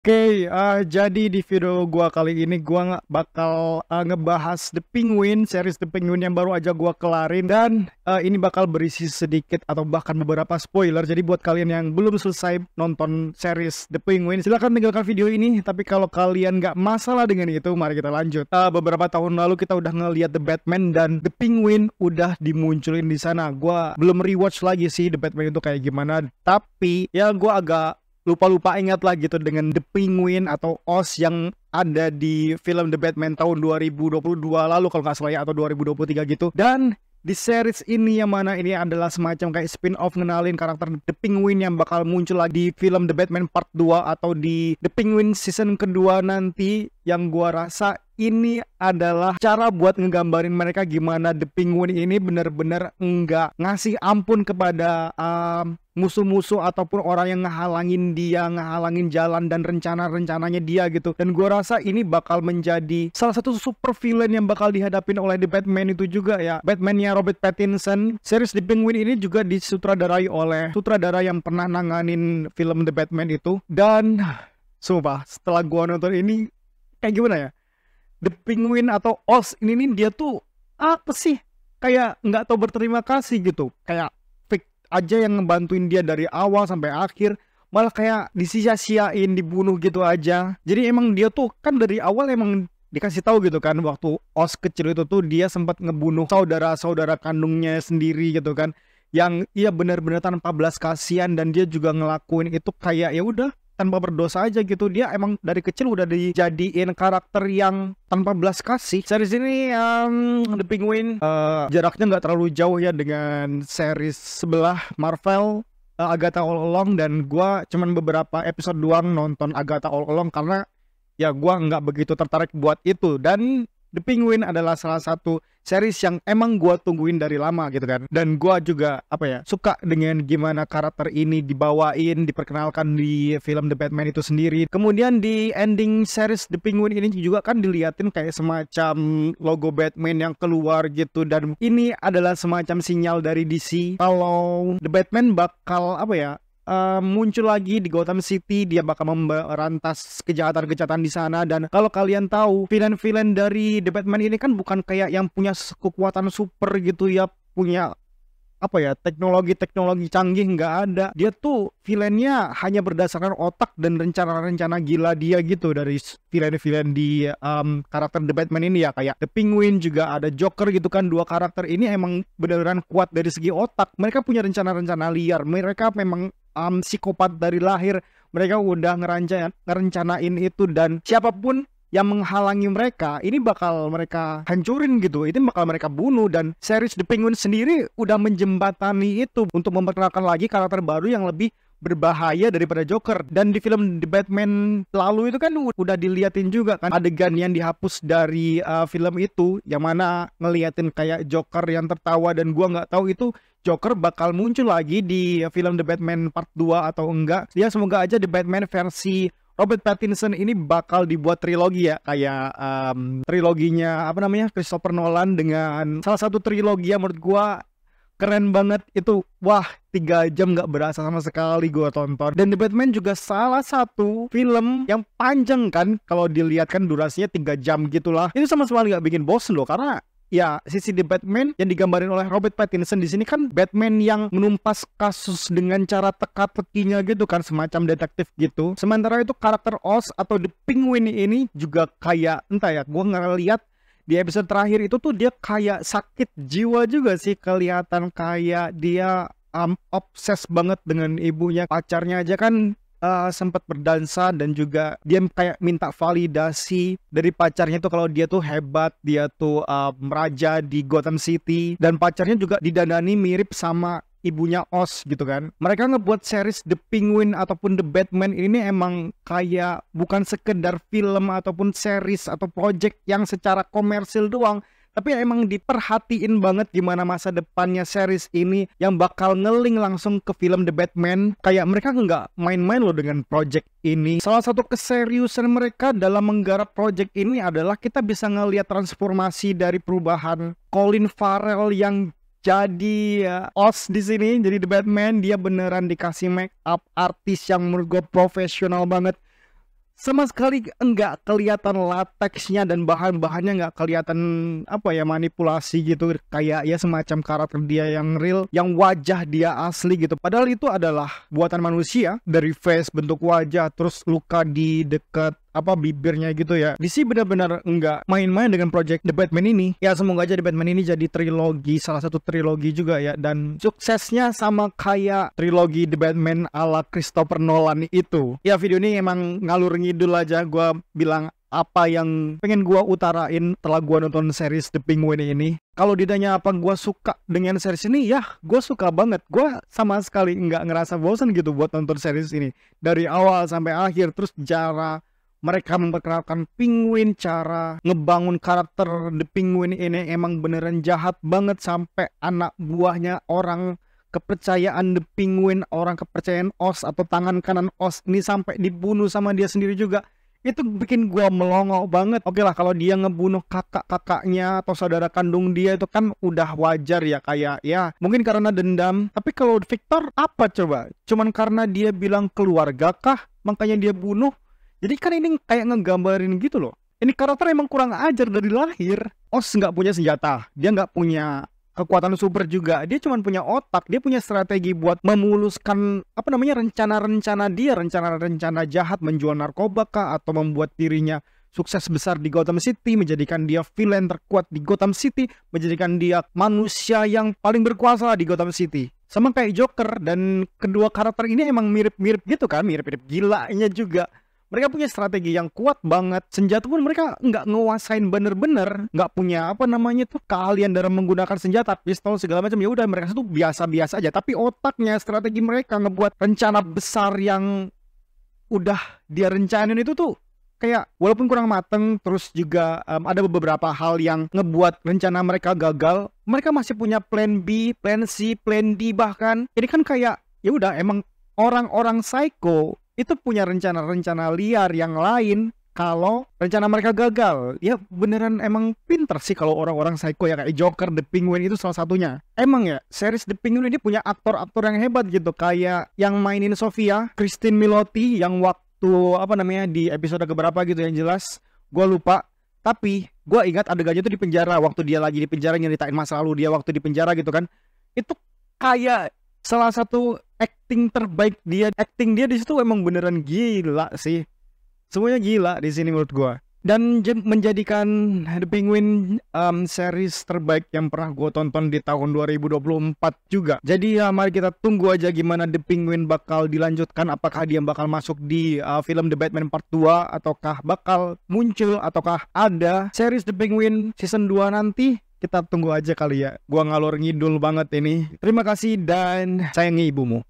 Jadi di video gua kali ini gua nggak bakal ngebahas The Penguin, series The Penguin yang baru aja gua kelarin dan ini bakal berisi sedikit atau bahkan beberapa spoiler. Jadi buat kalian yang belum selesai nonton series The Penguin, silahkan tinggalkan video ini. Tapi kalau kalian nggak masalah dengan itu, mari kita lanjut. Beberapa tahun lalu kita udah ngeliat The Batman dan The Penguin udah dimunculin di sana. Gua belum rewatch lagi sih The Batman itu kayak gimana, tapi ya gua agak lupa-lupa ingat lah gitu dengan The Penguin atau Oz yang ada di film The Batman tahun 2022 lalu kalau nggak salah ya, atau 2023 gitu. Dan di series ini yang mana ini adalah semacam kayak spin-off ngenalin karakter The Penguin yang bakal muncul lagi di film The Batman Part 2 atau di The Penguin season kedua nanti, yang gua rasa ini adalah cara buat ngegambarin mereka gimana The Penguin ini bener-bener nggak ngasih ampun kepada musuh-musuh ataupun orang yang ngehalangin dia, ngehalangin jalan dan rencana-rencananya dia gitu. Dan gue rasa ini bakal menjadi salah satu super villain yang bakal dihadapin oleh The Batman itu juga ya. Batman-nya Robert Pattinson. Series The Penguin ini juga disutradarai oleh sutradara yang pernah nanganin film The Batman itu. Dan sumpah setelah gue nonton ini kayak gimana ya, The Penguin atau Oz ini nih dia tuh apa sih, kayak nggak tahu berterima kasih gitu, kayak fake aja yang ngebantuin dia dari awal sampai akhir, malah kayak disia-siain, dibunuh gitu aja. Jadi emang dia tuh kan dari awal emang dikasih tahu gitu kan, waktu Oz kecil itu tuh dia sempat ngebunuh saudara-saudara kandungnya sendiri gitu kan, yang ia benar-benar tanpa belas kasihan, dan dia juga ngelakuin itu kayak ya udah tanpa berdosa aja gitu. Dia emang dari kecil udah dijadiin karakter yang tanpa belas kasih. Series ini The Penguin jaraknya nggak terlalu jauh ya dengan series sebelah Marvel, Agatha All Along, dan gua cuman beberapa episode doang nonton Agatha All Along karena ya gua nggak begitu tertarik buat itu. Dan The Penguin adalah salah satu series yang emang gua tungguin dari lama gitu kan. Dan gua juga suka dengan gimana karakter ini dibawain, diperkenalkan di film The Batman itu sendiri. Kemudian di ending series The Penguin ini juga kan diliatin kayak semacam logo Batman yang keluar gitu, dan ini adalah semacam sinyal dari DC kalau The Batman bakal muncul lagi di Gotham City. Dia bakal memberantas kejahatan-kejahatan di sana. Dan kalau kalian tahu, villain-villain dari The Batman ini kan bukan kayak yang punya kekuatan super gitu ya, punya teknologi canggih, nggak ada. Dia tuh villainnya hanya berdasarkan otak dan rencana-rencana gila dia gitu. Dari villain-villain di karakter The Batman ini ya, kayak The Penguin, juga ada Joker gitu kan. Dua karakter ini emang beneran kuat dari segi otak. Mereka punya rencana-rencana liar. Mereka memang psikopat dari lahir. Mereka udah ngerencanain itu, dan siapapun yang menghalangi mereka, ini bakal mereka hancurin gitu. Ini bakal mereka bunuh. Dan series The Penguin sendiri udah menjembatani itu untuk memperkenalkan lagi karakter baru yang lebih berbahaya daripada Joker. Dan di film The Batman lalu itu kan udah diliatin juga kan adegan yang dihapus dari film itu, yang mana ngeliatin kayak Joker yang tertawa. Dan gua nggak tahu itu Joker bakal muncul lagi di film The Batman Part 2 atau enggak. Ya semoga aja The Batman versi Robert Pattinson ini bakal dibuat trilogi ya, kayak triloginya Christopher Nolan, dengan salah satu trilogi yang menurut gua keren banget itu. Wah, 3 jam gak berasa sama sekali gua tonton. Dan The Batman juga salah satu film yang panjang kan, kalau dilihat kan durasinya 3 jam gitulah. Itu sama sekali gak bikin bosen loh, karena ya sisi The Batman yang digambarin oleh Robert Pattinson di sini kan Batman yang menumpas kasus dengan cara teka-tekinya gitu kan, semacam detektif gitu. Sementara itu karakter Oz atau The Penguin ini juga kayak entah ya, gua ngeliat di episode terakhir itu tuh dia kayak sakit jiwa juga sih, kelihatan kayak dia obses banget dengan ibunya. Pacarnya aja kan sempat berdansa, dan juga dia kayak minta validasi dari pacarnya tuh kalau dia tuh hebat, dia tuh raja di Gotham City. Dan pacarnya juga didandani mirip sama ibunya Oz gitu kan. Mereka ngebuat series The Penguin ataupun The Batman ini emang kayak bukan sekedar film ataupun series atau project yang secara komersil doang, tapi emang diperhatiin banget gimana masa depannya series ini yang bakal ngeling langsung ke film The Batman. Kayak mereka nggak main-main loh dengan project ini. Salah satu keseriusan mereka dalam menggarap project ini adalah kita bisa ngelihat transformasi dari perubahan Colin Farrell yang jadi Oz di sini, jadi The Batman. Dia beneran dikasih make up artis yang menurut gue profesional banget. sama sekali enggak kelihatan lateksnya dan bahan-bahannya nggak kelihatan apa ya, manipulasi gitu, kayak ya semacam karakter dia yang real, yang wajah dia asli gitu. Padahal itu adalah buatan manusia, dari face, bentuk wajah, terus luka di dekat apa bibirnya gitu ya. DC benar-benar enggak main-main dengan project The Batman ini. Ya semoga aja The Batman ini jadi trilogi, salah satu trilogi juga ya, dan suksesnya sama kayak trilogi The Batman ala Christopher Nolan itu. Ya video ini emang ngalur ngidul aja, gua bilang apa yang pengen gua utarain setelah gua nonton series The Penguin ini. Kalau ditanya apa gua suka dengan series ini, ya gua suka banget. Gua sama sekali nggak ngerasa bosan gitu buat nonton series ini dari awal sampai akhir. Terus cara mereka memperkenalkan Penguin, cara ngebangun karakter The Penguin ini emang beneran jahat banget, sampai anak buahnya orang kepercayaan The Penguin, orang kepercayaan Oz atau tangan kanan Oz ini sampai dibunuh sama dia sendiri juga. Itu bikin gua melongo banget. Oke lah, kalau dia ngebunuh kakak-kakaknya atau saudara kandung dia itu kan udah wajar ya, kayak ya mungkin karena dendam. Tapi kalau Victor apa coba? Cuman karena dia bilang keluarga kah makanya dia bunuh? Jadi kan ini kayak ngegambarin gitu loh. Ini karakter emang kurang ajar dari lahir. Oz nggak punya senjata, dia nggak punya kekuatan super juga. Dia cuma punya otak, dia punya strategi buat memuluskan apa namanya rencana-rencana dia, rencana-rencana jahat, menjual narkoba kah, atau membuat dirinya sukses besar di Gotham City, menjadikan dia villain terkuat di Gotham City, menjadikan dia manusia yang paling berkuasa di Gotham City. Sama kayak Joker, dan kedua karakter ini emang mirip-mirip gitu kan, mirip-mirip gilanya juga. Mereka punya strategi yang kuat banget. Senjata pun mereka nggak nguasain bener-bener, nggak punya apa namanya tuh keahlian dalam menggunakan senjata, pistol segala macam. Ya udah, mereka tuh biasa-biasa aja. Tapi otaknya, strategi mereka ngebuat rencana besar yang udah dia rencanain itu tuh kayak walaupun kurang mateng. Terus juga ada beberapa hal yang ngebuat rencana mereka gagal. Mereka masih punya plan B, plan C, plan D bahkan. Ini kan kayak ya udah, emang orang-orang psycho itu punya rencana-rencana liar yang lain kalau rencana mereka gagal. Ya beneran emang pinter sih kalau orang-orang psycho ya, kayak Joker, The Penguin itu salah satunya. Emang ya, series The Penguin ini punya aktor-aktor yang hebat gitu. Kayak yang mainin Sofia, Christine Milioti, yang waktu apa namanya di episode keberapa gitu yang jelas gue lupa. Tapi gue ingat adegannya tuh di penjara, waktu dia lagi di penjara nyeritain masa lalu dia waktu di penjara gitu kan. Itu kayak salah satu acting terbaik dia. Acting dia di situ emang beneran gila sih. Semuanya gila di sini menurut gua. Dan menjadikan The Penguin series terbaik yang pernah gua tonton di tahun 2024 juga. Jadi ya mari kita tunggu aja gimana The Penguin bakal dilanjutkan. Apakah dia bakal masuk di film The Batman Part 2, ataukah bakal muncul, ataukah ada series The Penguin season 2 nanti. Kita tunggu aja kali ya. Gua ngalor ngidul banget ini. Terima kasih dan sayangi ibumu.